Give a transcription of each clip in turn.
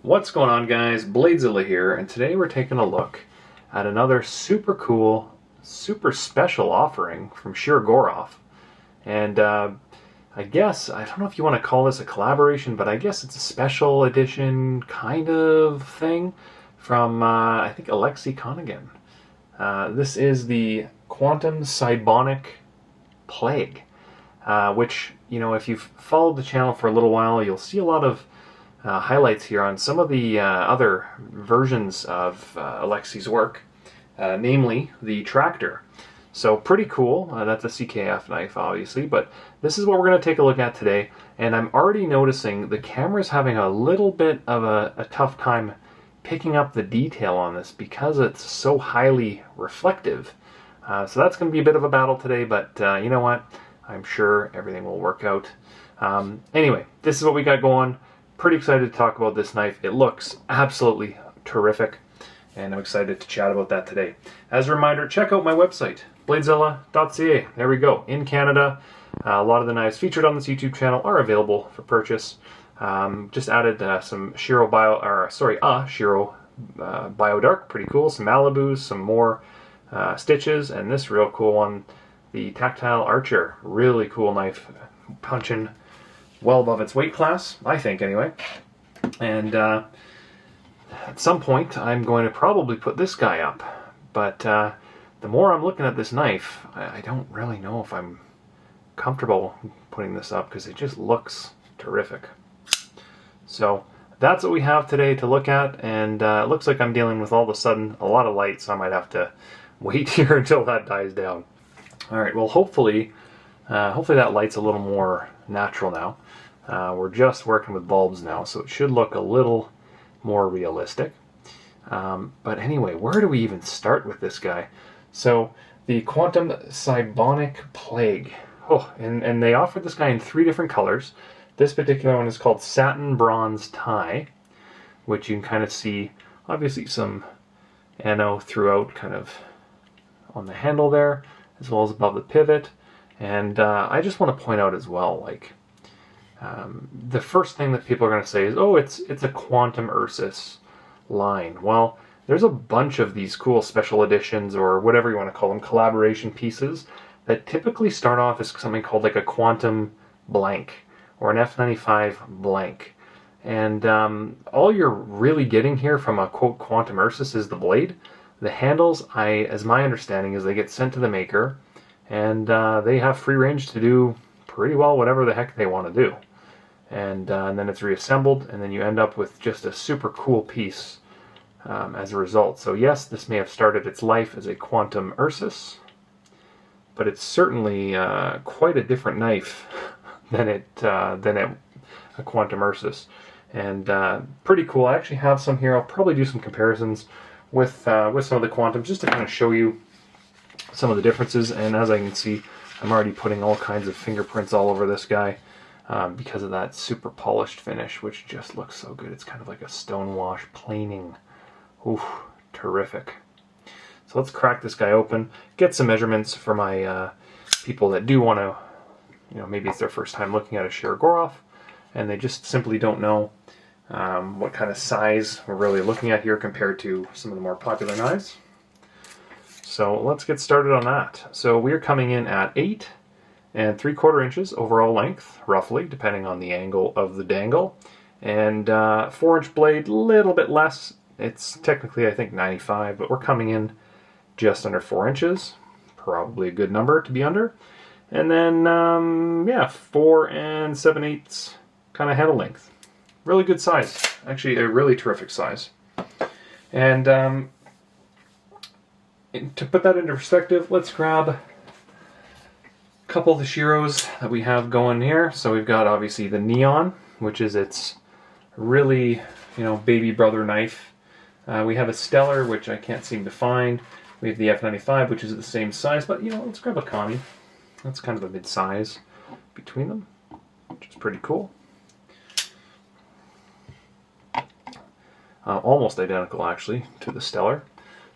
What's going on, guys? BladeZilla here, and today we're taking a look at another super cool, super special offering from Shirogorov. And I guess, I don't know if you want to call this a collaboration, but I guess it's a special edition kind of thing from, I think, Alexey Konygin. This is the Quantum Cybonic Plague, which, you know, if you've followed the channel for a little while, you'll see a lot of highlights here on some of the other versions of Alexey's work, namely the tractor. So pretty cool. That's a CKF knife, obviously, but this is what we're going to take a look at today. And I'm already noticing the camera's having a little bit of a tough time picking up the detail on this because it's so highly reflective. So that's going to be a bit of a battle today, but you know what? I'm sure everything will work out. Anyway, this is what we got going. Pretty excited to talk about this knife. It looks absolutely terrific, and I'm excited to chat about that today. As a reminder, check out my website, BladeZilla.ca. There we go, in Canada. A lot of the knives featured on this YouTube channel are available for purchase. Just added some Shiro Bio Dark, pretty cool. Some Malibus, some more stitches, and this real cool one, the Tactile Archer. Really cool knife, punching well above its weight class, I think, anyway. And at some point, I'm going to probably put this guy up. But the more I'm looking at this knife, I don't really know if I'm comfortable putting this up because it just looks terrific. So that's what we have today to look at, and it looks like I'm dealing with all of a sudden a lot of light, so I might have to wait here until that dies down. All right, well, hopefully that light's a little more natural now. We're just working with bulbs now, so it should look a little more realistic. But anyway, where do we even start with this guy? So the Quantum Cybonic Plague. Oh, and they offered this guy in 3 different colors. This particular one is called Satin Bronze Tie, which you can kind of see, obviously, some anno throughout, kind of on the handle there, as well as above the pivot. And I just want to point out as well, like, the first thing that people are going to say is, oh, it's a Quantum Ursus line. Well, there's a bunch of these cool special editions, or whatever you want to call them, collaboration pieces, that typically start off as something called like a Quantum Blank, or an F95 Blank. And all you're really getting here from a, quote, Quantum Ursus is the blade. The handles, as my understanding is, they get sent to the maker, and they have free range to do pretty well whatever the heck they want to do. And then it's reassembled, and then you end up with just a super cool piece as a result. So yes, this may have started its life as a Quantum Ursus, but it's certainly quite a different knife than a Quantum Ursus. And pretty cool. I actually have some here. I'll probably do some comparisons with some of the Quantums just to kind of show you some of the differences. And as I can see, I'm already putting all kinds of fingerprints all over this guy because of that super polished finish, which just looks so good. It's kind of like a stonewash planing. Ooh, terrific. So let's crack this guy open, get some measurements for my people that do want to, you know, maybe it's their first time looking at a Shirogorov, and they just simply don't know what kind of size we're really looking at here compared to some of the more popular knives. So let's get started on that. So we're coming in at 8 3/4 inches overall length, roughly, depending on the angle of the dangle. And 4-inch blade, little bit less. It's technically, I think, 95, but we're coming in just under 4 inches. Probably a good number to be under. And then, yeah, 4 7/8 kind of handle length. Really good size. Actually, a really terrific size. And to put that into perspective, let's grab a couple of the Shiros that we have going here. So we've got, obviously, the Neon, which is its really, you know, baby brother knife. We have a Stellar, which I can't seem to find. We have the F95, which is the same size, but, you know, let's grab a Connie. That's kind of a mid-size between them, which is pretty cool. Almost identical, actually, to the Stellar.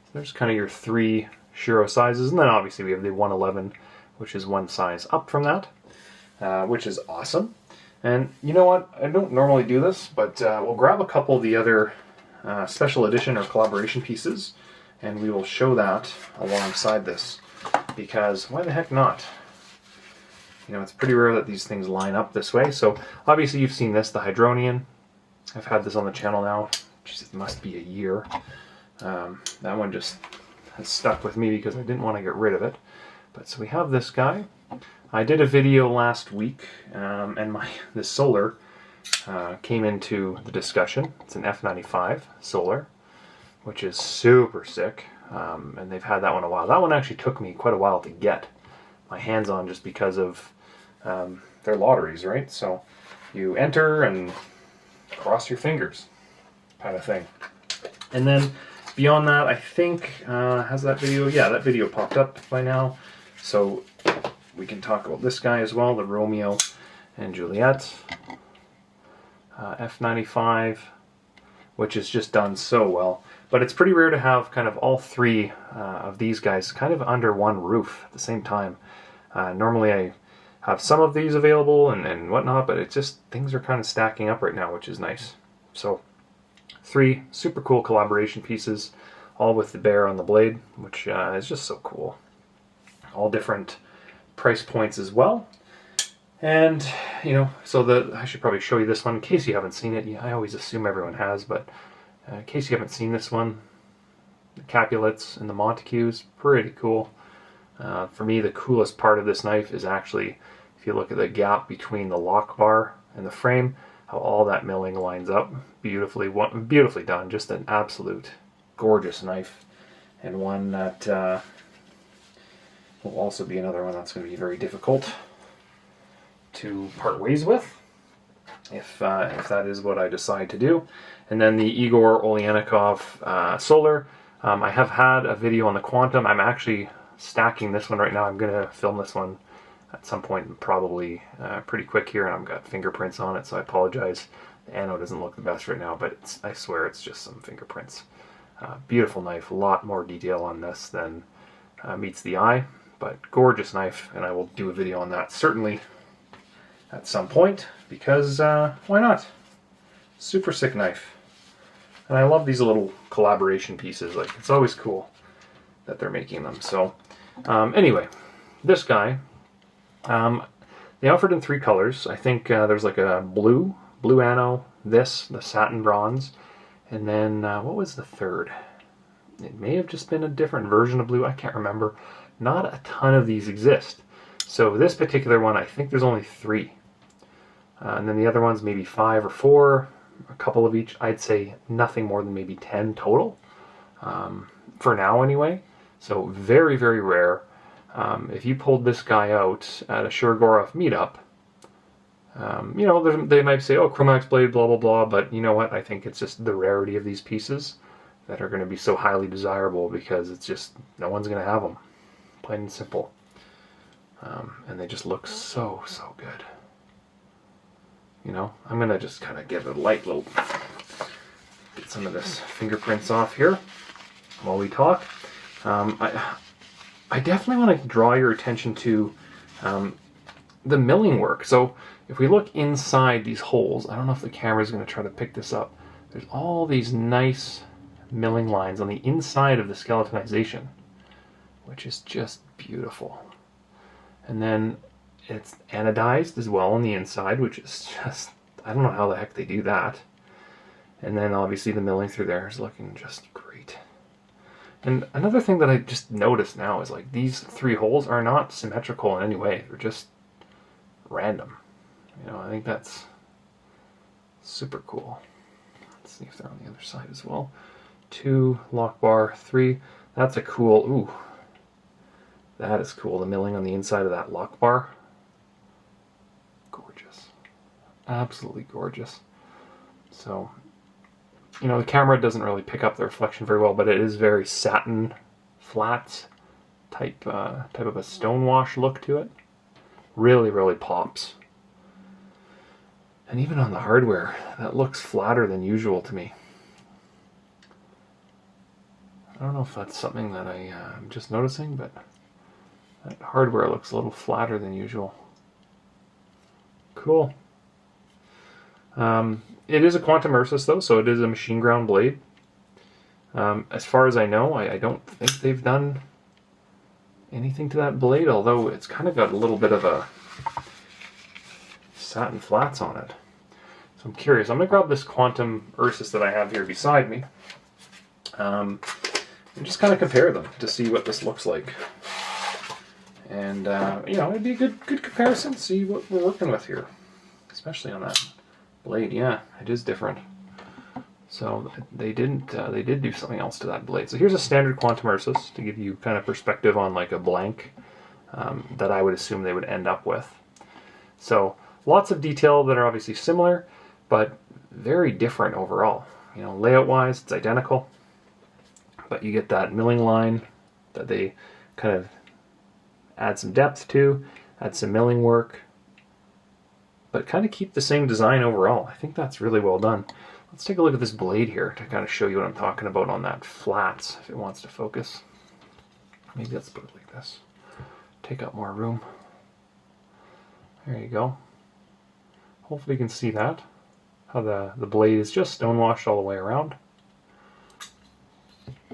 So there's kind of your 3 Shiro sizes, and then obviously we have the 111, which is one size up from that, which is awesome. And you know what? I don't normally do this, but we'll grab a couple of the other special edition or collaboration pieces, and we will show that alongside this, because why the heck not? You know, it's pretty rare that these things line up this way. So obviously you've seen this, the Hydronian. I've had this on the channel now, geez, it must be a year. That one just has stuck with me because I didn't want to get rid of it. But so we have this guy. I did a video last week, and this Solar came into the discussion. It's an F95 Solar, which is super sick, and they've had that one a while. That one actually took me quite a while to get my hands on, just because of their lotteries, right? So you enter and cross your fingers, kind of thing. And then beyond that, I think, has that video? Yeah, that video popped up by now. So we can talk about this guy as well, the Romeo and Juliet F95, which is just done so well. But it's pretty rare to have kind of all three of these guys kind of under one roof at the same time. Normally I have some of these available and whatnot, but it's just, things are kind of stacking up right now, which is nice. So 3 super cool collaboration pieces, all with the bear on the blade, which is just so cool. All different price points as well. And, you know, so I should probably show you this one in case you haven't seen it. Yeah, I always assume everyone has, but in case you haven't seen this one, the Capulets and the Montagues, pretty cool. For me, the coolest part of this knife is actually, if you look at the gap between the lock bar and the frame, how all that milling lines up. Beautifully done. Just an absolute gorgeous knife. And one that will also be another one that's going to be very difficult to part ways with, if that is what I decide to do. And then the Igor Olyanikov Solar. I have had a video on the Quantum. I'm actually stacking this one right now. I'm going to film this one at some point, probably pretty quick here, and I've got fingerprints on it, so I apologize. The anode doesn't look the best right now, but I swear it's just some fingerprints. Beautiful knife, a lot more detail on this than meets the eye, but gorgeous knife, and I will do a video on that certainly at some point, because why not? Super sick knife. And I love these little collaboration pieces. Like, it's always cool that they're making them. So anyway, this guy, they offered in 3 colors. I think there's like a blue anno, the satin bronze, and then what was the third? It may have just been a different version of blue, I can't remember. Not a ton of these exist. So this particular one, I think there's only 3. And then the other ones maybe 5 or 4, a couple of each. I'd say nothing more than maybe 10 total, for now anyway. So very, very rare. If you pulled this guy out at a Shirogorov meetup, you know, they might say, oh, Chromax blade, blah, blah, blah, but you know what? I think it's just the rarity of these pieces that are going to be so highly desirable, because it's just, no one's going to have them. Plain and simple. And they just look so, so good. You know, I'm going to just kind of give it a light little, get some of this fingerprints off here while we talk. I definitely want to draw your attention to the milling work. So if we look inside these holes, I don't know if the camera is going to try to pick this up. There's all these nice milling lines on the inside of the skeletonization, which is just beautiful. And then it's anodized as well on the inside, which is just, I don't know how the heck they do that. And then obviously the milling through there is looking just great. And another thing that I just noticed now is, like, these 3 holes are not symmetrical in any way. They're just random. You know, I think that's super cool. Let's see if they're on the other side as well. 2, lock bar, 3. That's a cool, ooh. That is cool, the milling on the inside of that lock bar. Gorgeous. Absolutely gorgeous. So, you know, the camera doesn't really pick up the reflection very well, but it is very satin, flat type of a stonewash look to it. Really, really pops. And even on the hardware, that looks flatter than usual to me. I don't know if that's something that I'm just noticing, but that hardware looks a little flatter than usual. Cool. It is a Quantum Ursus though, so it is a machine ground blade. As far as I know, I don't think they've done anything to that blade, although it's kind of got a little bit of a satin flats on it. So I'm curious. I'm going to grab this Quantum Ursus that I have here beside me and just kind of compare them to see what this looks like. And, you know, it'd be a good comparison, see what we're working with here. Especially on that blade. Yeah, it is different. So they did do something else to that blade. So here's a standard Quantum Ursus to give you kind of perspective on like a blank that I would assume they would end up with. So lots of detail that are obviously similar, but very different overall. You know, layout-wise, it's identical, but you get that milling line that they kind of add some depth to, add some milling work, but kind of keep the same design overall. I think that's really well done. Let's take a look at this blade here to kind of show you what I'm talking about on that flats, if it wants to focus. Maybe let's put it like this. Take up more room. There you go. Hopefully you can see that. How the blade is just stonewashed all the way around.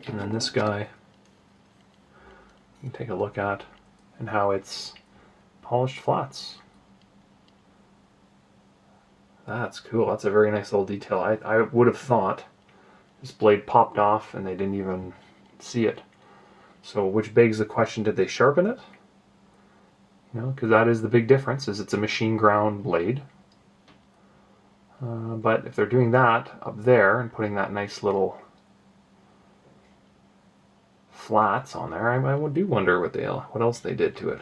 And then this guy, you can take a look at, and how it's polished flats. That's cool. That's a very nice little detail. I would have thought this blade popped off and they didn't even see it. So, which begs the question, did they sharpen it? You know, because that is the big difference, is it's a machine ground blade. But if they're doing that up there and putting that nice little flats on there, I do wonder what else they did to it.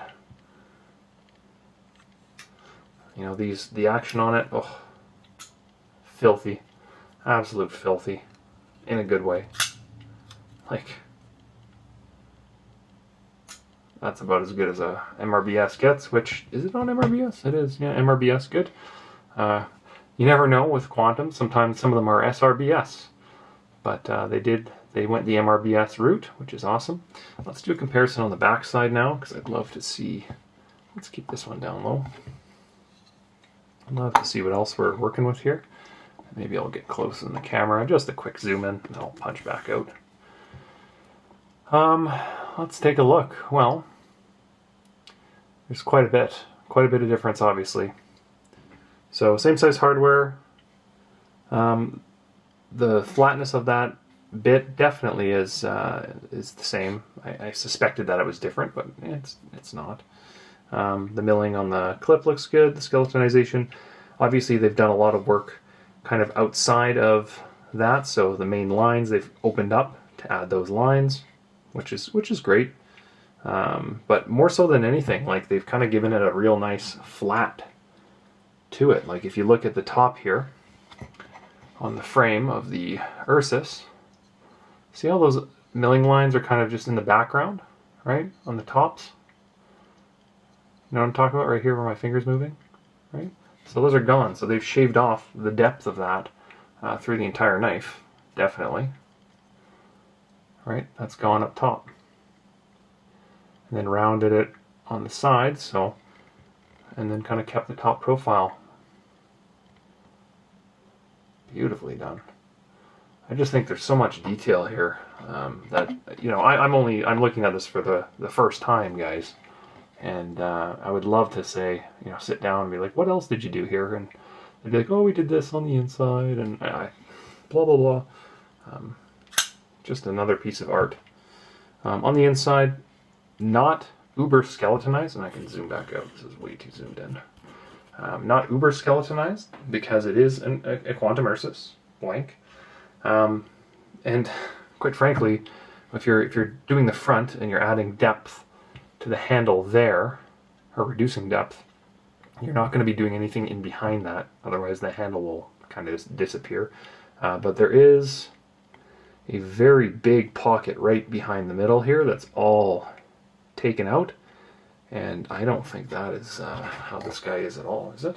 You know, the action on it, oh, filthy, absolute filthy, in a good way. Like, that's about as good as a MRBS gets. Which, is it on MRBS? It is, yeah, MRBS good. You never know with Quantum. Sometimes some of them are SRBS, but they went the MRBS route, which is awesome. Let's do a comparison on the back side now, because I'd love to see. Let's keep this one down low. I'd love to see what else we're working with here. Maybe I'll get close in the camera. Just a quick zoom in, and I'll punch back out. Let's take a look. Well, there's quite a bit of difference, obviously. So same size hardware. The flatness of that bit definitely is the same. I suspected that it was different, but it's not. The milling on the clip looks good. The skeletonization, obviously they've done a lot of work kind of outside of that. So the main lines they've opened up to add those lines, which is great. But more so than anything, like they've kind of given it a real nice flat to it. Like if you look at the top here on the frame of the Ursus, see how those milling lines are kind of just in the background, right? On the tops. You know what I'm talking about right here where my finger's moving, right? So those are gone. So they've shaved off the depth of that through the entire knife, definitely. Right? That's gone up top. And then rounded it on the sides, so, and then kind of kept the top profile. Beautifully done. I just think there's so much detail here that, you know, I'm looking at this for the first time, guys. And I would love to say, you know, sit down and be like, what else did you do here? And they'd be like, oh, we did this on the inside, and blah, blah, blah. Just another piece of art. On the inside, not uber skeletonized, and I can zoom back out. This is way too zoomed in. Not uber skeletonized, because it is a Quantum Ursus, blank. And quite frankly, if you're doing the front and you're adding depth to the handle there, or reducing depth, you're not going to be doing anything in behind that, otherwise the handle will kind of disappear. But there is a very big pocket right behind the middle here that's all taken out, and I don't think that is how this guy is at all, is it?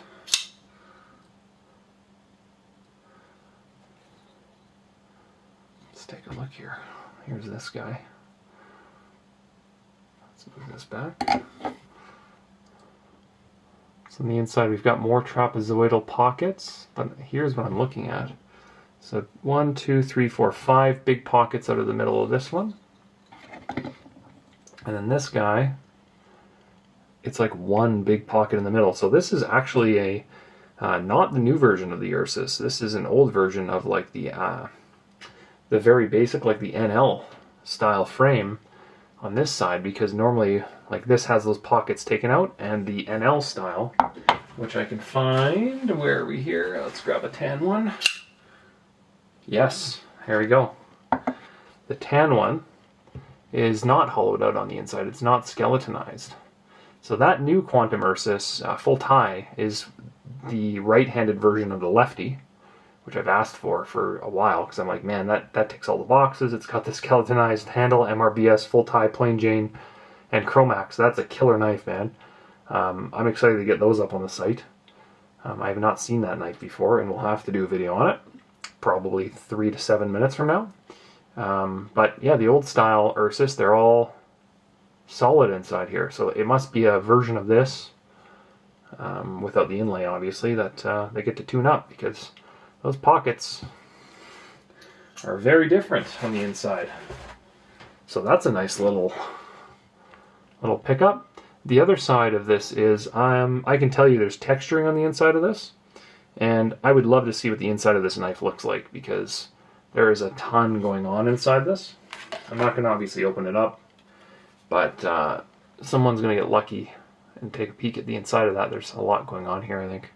Let's take a look here. Here's this guy. Let's move this back. Let's So on the inside we've got more trapezoidal pockets, but here's what I'm looking at. So 1, 2, 3, 4, 5 big pockets out of the middle of this one. And then this guy, it's like one big pocket in the middle. So this is actually a not the new version of the Ursus. This is an old version of like the very basic, like the NL style frame on this side, because normally like this has those pockets taken out, and the NL style, which I can find, where are we here? Let's grab a tan one. Yes, here we go. The tan one is not hollowed out on the inside. It's not skeletonized. So that new Quantum Ursus full tie is the right-handed version of the lefty, which I've asked for a while, because I'm like, man, that ticks all the boxes. It's got the skeletonized handle, MRBS, full tie, plain Jane, and Chromax. That's a killer knife, man. I'm excited to get those up on the site. I have not seen that knife before, and we'll have to do a video on it, probably 3 to 7 minutes from now. But yeah, the old style Ursus, they're all solid inside here. So it must be a version of this, without the inlay obviously, that they get to tune up, because those pockets are very different on the inside. So that's a nice little pickup. The other side of this is, I can tell you there's texturing on the inside of this, and I would love to see what the inside of this knife looks like, because there is a ton going on inside this. I'm not going to obviously open it up, but someone's going to get lucky and take a peek at the inside of that. There's a lot going on here, I think.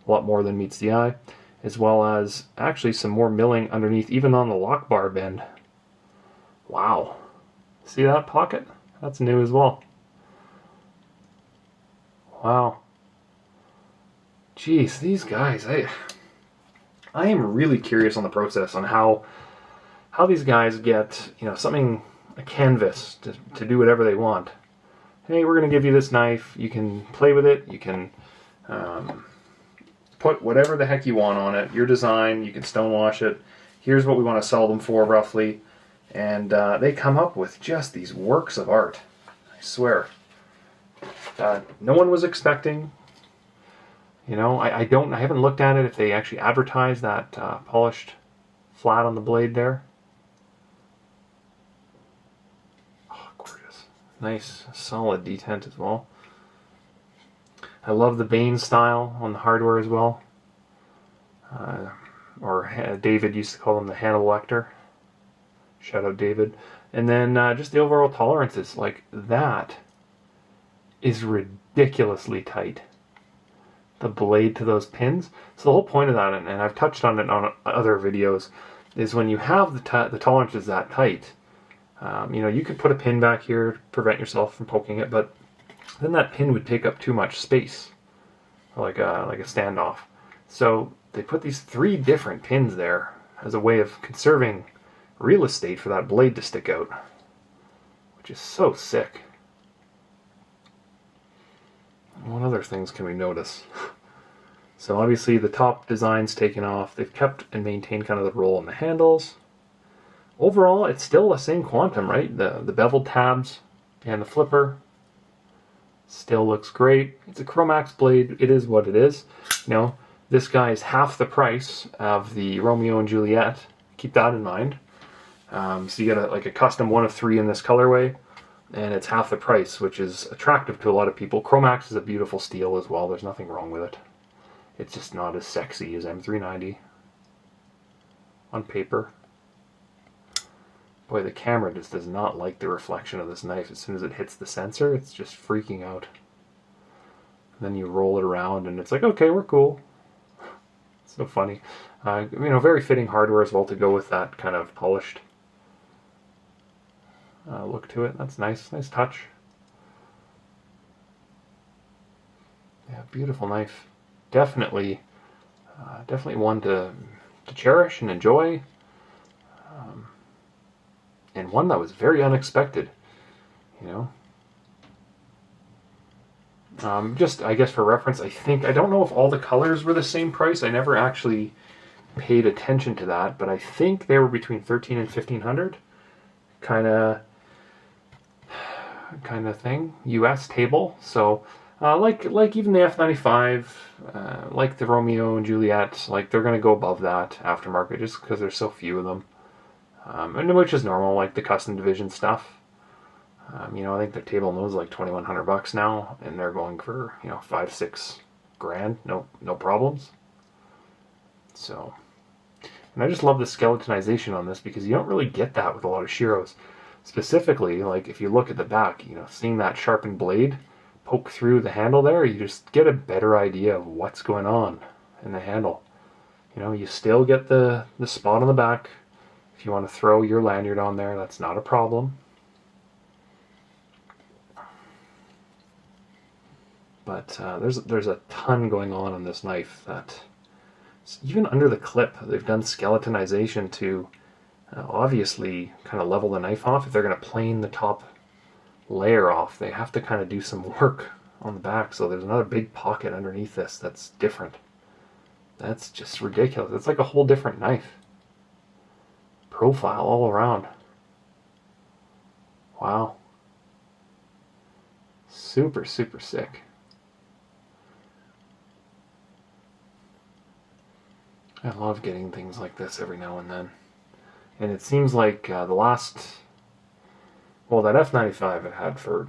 A lot more than meets the eye, as well as actually some more milling underneath, even on the lock bar bend. Wow. See that pocket? That's new as well. Wow. Jeez, these guys, I am really curious on the process on how these guys get, something, a canvas to do whatever they want. Hey, we're going to give you this knife. You can play with it. You can put whatever the heck you want on it. Your design. You can stonewash it. Here's what we want to sell them for, roughly. And they come up with just these works of art. I swear. No one was expecting. I haven't looked at it if they actually advertise that polished flat on the blade there. Oh, gorgeous. Nice, solid detent as well. I love the Bane style on the hardware as well. Or David used to call them the Hannibal Lecter. Shout out David. And then just the overall tolerances, like that is ridiculously tight. The blade to those pins. So the whole point of that, and I've touched on it on other videos, is when you have the tolerances that tight, you could put a pin back here to prevent yourself from poking it, but then that pin would take up too much space, like a standoff. So they put these 3 different pins there as a way of conserving real estate for that blade to stick out, which is so sick. What other things can we notice? So obviously the top design's taken off. They've kept and maintained kind of the roll on the handles. Overall, it's still the same Quantum, right? The beveled tabs and the flipper still looks great. It's a Chromax blade. It is what it is. This guy is half the price of the Romeo and Juliet. Keep that in mind. So you get a custom 1 of 3 in this colorway, and it's half the price, which is attractive to a lot of people. Chromax is a beautiful steel as well. There's nothing wrong with it. It's just not as sexy as M390 on paper. Boy, the camera just does not like the reflection of this knife. As soon as it hits the sensor, it's just freaking out. And then you roll it around and it's like, okay, we're cool. It's so funny. Very fitting hardware as well to go with that kind of polished look to it. That's nice. Nice touch. Yeah, beautiful knife. Definitely one to cherish and enjoy. And one that was very unexpected, Just, I guess for reference, I don't know if all the colors were the same price. I never actually paid attention to that, but I think they were between $1,300 and $1,500, kind of thing, US table. So Like even the F95, like the Romeo and Juliet, like they're going to go above that aftermarket just because there's so few of them. And which is normal, like the custom division stuff. You know, I think their table nose is like $2,100 now, and they're going for, you know, 5-6 grand, no problems. So, and I just love the skeletonization on this because you don't really get that with a lot of Shiros. Specifically, like if you look at the back, you know, seeing that sharpened blade poke through the handle there, you just get a better idea of what's going on in the handle. You know, you still get the spot on the back. If you want to throw your lanyard on there, that's not a problem. But there's a ton going on this knife that even under the clip they've done skeletonization to obviously kind of level the knife off. If they're going to plane the top layer off, they have to kind of do some work on the back. So there's another big pocket underneath this that's different. That's just ridiculous. It's like a whole different knife. Profile all around. Wow. Super, super sick. I love getting things like this every now and then. And it seems like the last... Well, that F95 I've had for,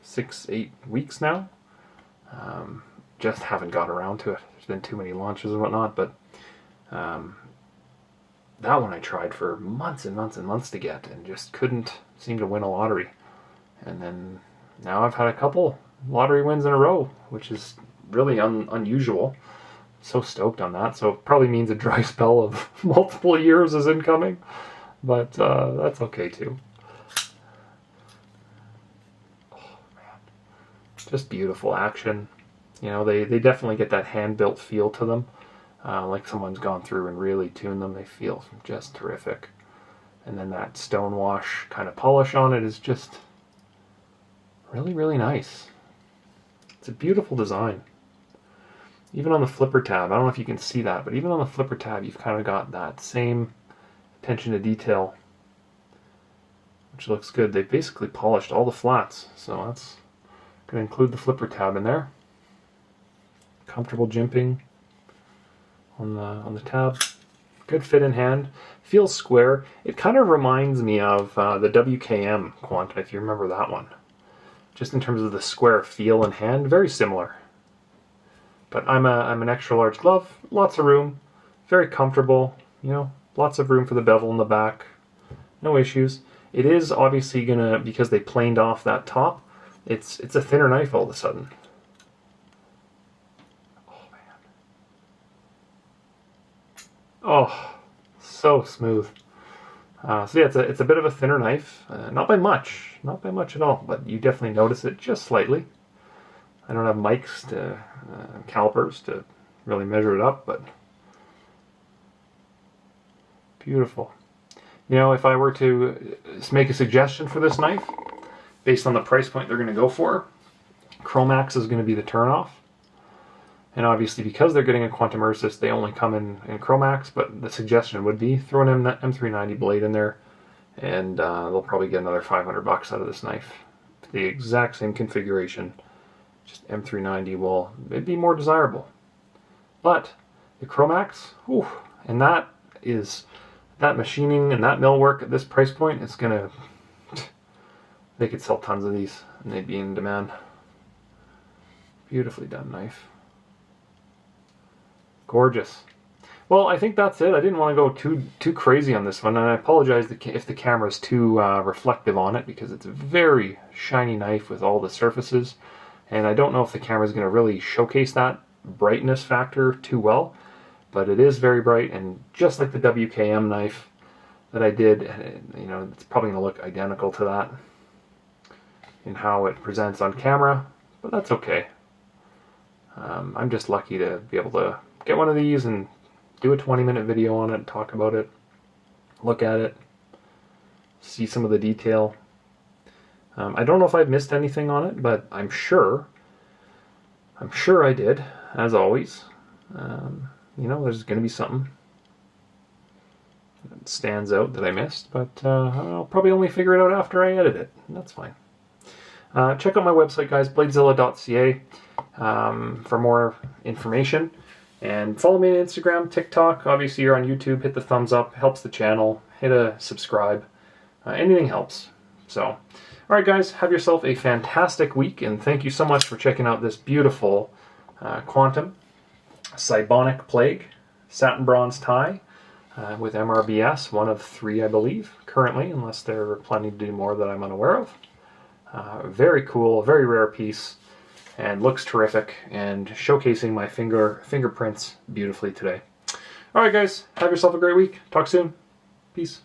6-8 weeks now. Just haven't got around to it. There's been too many launches and whatnot, but that one I tried for months and months and months to get and just couldn't seem to win a lottery. And then now I've had a couple lottery wins in a row, which is really unusual. So stoked on that. So it probably means a dry spell of multiple years is incoming, but that's okay too. Oh man, just beautiful action. You know, they definitely get that hand-built feel to them, like someone's gone through and really tuned them. They feel just terrific. And then that stonewash kind of polish on it is just really, really nice. It's a beautiful design. Even on the flipper tab, I don't know if you can see that, but even on the flipper tab, you've kind of got that same attention to detail, which looks good. They basically polished all the flats, so that's going to include the flipper tab in there. Comfortable jimping on the tab. Good fit in hand. Feels square. It kind of reminds me of the WKM Quantum, if you remember that one. Just in terms of the square feel in hand, very similar. But I'm an extra large glove, lots of room, very comfortable, you know, lots of room for the bevel in the back, no issues. It is obviously gonna, because they planed off that top, it's a thinner knife all of a sudden. Oh man. Oh, so smooth. So yeah, it's a bit of a thinner knife, not by much at all, but you definitely notice it just slightly. I don't have mics to calipers to really measure it up, but beautiful. You know, if I were to make a suggestion for this knife, based on the price point they're going to go for, Chromax is going to be the turnoff. And obviously, because they're getting a Quantum Ursus, they only come in Chromax, but the suggestion would be throw an M390 blade in there, and they'll probably get another $500 out of this knife. The exact same configuration. Just M390 it'd be more desirable. But the Chromax, whew, and that machining and that millwork at this price point, it's gonna, they could sell tons of these and they'd be in demand. Beautifully done knife. Gorgeous. Well, I think that's it. I didn't want to go too crazy on this one, and I apologize if the camera's too reflective on it, because it's a very shiny knife with all the surfaces. And I don't know if the camera is going to really showcase that brightness factor too well, but it is very bright, and just like the WKM knife that I did, you know, it's probably going to look identical to that in how it presents on camera, but that's okay. I'm just lucky to be able to get one of these and do a 20-minute video on it, talk about it, look at it, see some of the detail. I don't know if I've missed anything on it, but I'm sure I did, as always. You know, there's going to be something that stands out that I missed, but I'll probably only figure it out after I edit it, and that's fine. Check out my website, guys, bladezilla.ca, for more information. And follow me on Instagram, TikTok. Obviously, you're on YouTube. Hit the thumbs up. Helps the channel. Hit a subscribe. Anything helps. So, all right, guys, have yourself a fantastic week, and thank you so much for checking out this beautiful Quantum Cybonic Plague satin bronze tie with MRBS, one of 3, I believe, currently, unless they're planning to do more that I'm unaware of. Very cool, very rare piece, and looks terrific, and showcasing my fingerprints beautifully today. All right, guys, have yourself a great week. Talk soon. Peace.